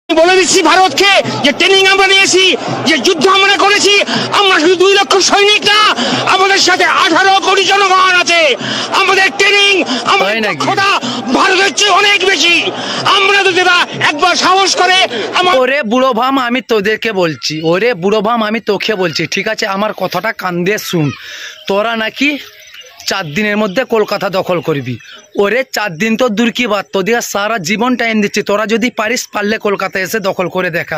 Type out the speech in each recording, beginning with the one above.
বলে দিচ্ছি ভারতকে যে ট্রেনিং আমরা নিয়েছি, যে যুদ্ধ আমরা করেছি, আমরা শুধু 2 লক্ষ সৈনিক না, আমাদের সাথে 18 কোটি জনগণ আছে। আমাদের ট্রেনিং আমাদের দক্ষতা ভারতের চেয়ে অনেক বেশি। আমরা যদি একবার সাহস করে ওরে বুড়ো ভাম, আমি তোদেরকে বলছি, ওরে বুড়ো ভাম আমি তোকে বলছি, ঠিক আছে? আমার কথাটা কান দিয়ে শুন। তোরা নাকি 4 দিনের মধ্যে কলকাতা দখল করবি। ওরে 4 দিন তো দূর কি বাদ, তোদের সারা জীবন টাইম দিচ্ছি। তোরা যদি পারিস, পারলে কলকাতা এসে দখল করে দেখা।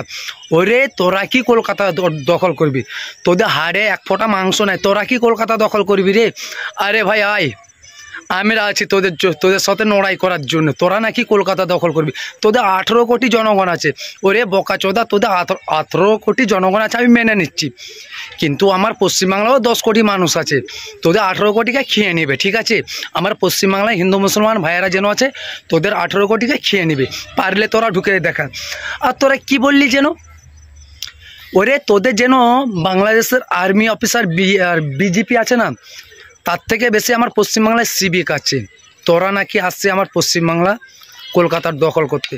ওরে তোরা কি কলকাতা দখল করবি? তোদের হাড়ে 1 ফোঁটা মাংস নাই, তোরা কি কলকাতা দখল করবি রে? আরে ভাই আয়, আমরা আছি তোদের সাথে লড়াই করার জন্য। তোরা নাকি কলকাতা দখল করবি? তোদের 18 কোটি জনগণ আছে। ওরে বোকাচোদা, তোদের 18 কোটি জনগণ আছে আমি মেনে নিচ্ছি, কিন্তু আমার পশ্চিমবাংলাও 10 কোটি মানুষ আছে। তোদের 18 কোটিকে খেয়ে নেবে, ঠিক আছে? আমার পশ্চিমবাংলায় হিন্দু মুসলমান ভাইয়েরা যেন আছে, তোদের 18 কোটিকে খেয়ে নেবে। পারলে তোরা ঢুকে দেখা। আর তোরা কি বললি যেন? ওরে তোদের যেন বাংলাদেশের আর্মি অফিসার আর বিজেপি আছে না, তার থেকে বেশি আমার পশ্চিমবাংলায় সিভিক আছে। তোরা নাকি আসছে আমার পশ্চিমবাংলা কলকাতার দখল করতে।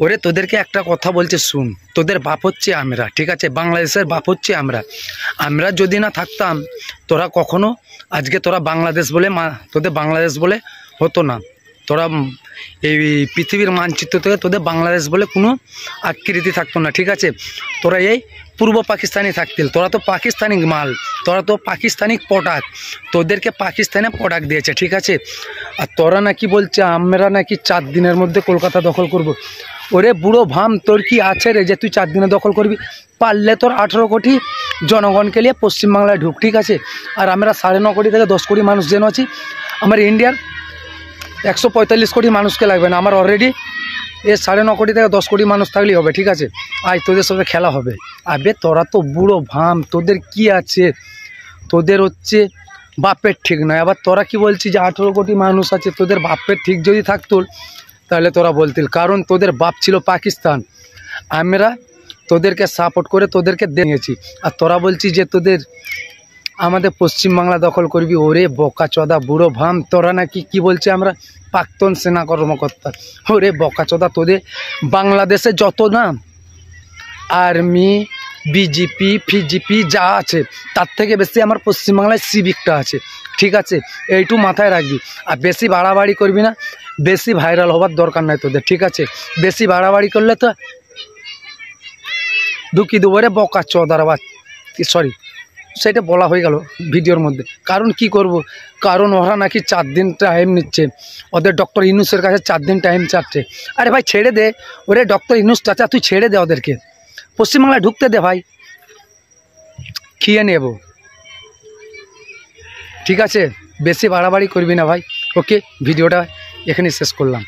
ওরে তোদেরকে একটা কথা বলছে শুন, তোদের বাপ হচ্ছে আমরা, ঠিক আছে? বাংলাদেশের বাপ হচ্ছে আমরা যদি না থাকতাম, তোরা কখনো আজকে তোরা বাংলাদেশ বলে তোদের বাংলাদেশ বলে হতো না। তোরা এই পৃথিবীর মানচিত্র থেকে তোদের বাংলাদেশ বলে কোনো আকৃতি থাকতো না, ঠিক আছে? তোরা এই পূর্ব পাকিস্তানি থাকতিল। তোরা তো পাকিস্তানি মাল, তোরা তো পাকিস্তানি প্রোডাক্ট, তোদেরকে পাকিস্তানে প্রোডাক্ট দিয়েছে, ঠিক আছে? আর তোরা নাকি বলছে আমরা নাকি 4 দিনের মধ্যে কলকাতা দখল করব। ওরে বুড়ো ভাম, তোর কি আছে রে যে তুই 4 দিনে দখল করবি? পারলে তোর 18 কোটি জনগণকে নিয়ে পশ্চিমবাংলায় ঢুক, ঠিক আছে? আর আমরা 9.5 কোটি থেকে 10 কোটি মানুষ যেন আছি। আমার ইন্ডিয়ার 145 কোটি মানুষকে লাগবে না, আমার অলরেডি 9.5 কোটি থেকে 10 কোটি মানুষ থাকলেই হবে, ঠিক আছে? আজ তোদের সাথে খেলা হবে। আবে তোরা তো বুড়ো ভাম, তোদের কি আছে? তোদের হচ্ছে বাপের ঠিক নয়। আবার তোরা কি বলছিস যে 18 কোটি মানুষ আছে? তোদের বাপের ঠিক যদি থাকতো তাহলে তোরা বলতিল, কারণ তোদের বাপ ছিল পাকিস্তান। আমরা তোদেরকে সাপোর্ট করে তোদেরকে দিয়েছি, আর তোরা বলছিস যে তোদের আমাদের পশ্চিমবাংলা দখল করবি। ওরে বোকাচোদা বুড়ো ভাম, তোরা নাকি কি বলছে আমরা প্রাক্তন সেনা কর্মকর্তা। ওরে বোকাচোদা, তোদের বাংলাদেশে যত না আর্মি বিজেপি ফিজিপি যা আছে, তার থেকে বেশি আমার পশ্চিমবাংলায় সিভিকটা আছে, ঠিক আছে? এইটু মাথায় রাখবি। আর বেশি বাড়াবাড়ি করবি না, বেশি ভাইরাল হবার দরকার নাই তোদের, ঠিক আছে? বেশি বাড়াবাড়ি করলে তো ঢুকি দেবো রে বোকাচোদার বাদ। সরি, সেটা বলা হয়ে গেল ভিডিওর মধ্যে। কারণ কি করব, কারণ ওরা নাকি 4 দিন টাইম নিচ্ছে। ওদের ডক্টর ইউনূসের কাছে 4 দিন টাইম চাচ্ছে। আরে ভাই ছেড়ে দে, ওরে ডক্টর ইউনূস চাচা তুই ছেড়ে দে, ওদেরকে পশ্চিমবাংলায় ঢুকতে দে ভাই, খেয়ে নেব, ঠিক আছে? বেশি বাড়াবাড়ি করবি না ভাই। ওকে, ভিডিওটা এখানেই শেষ করলাম।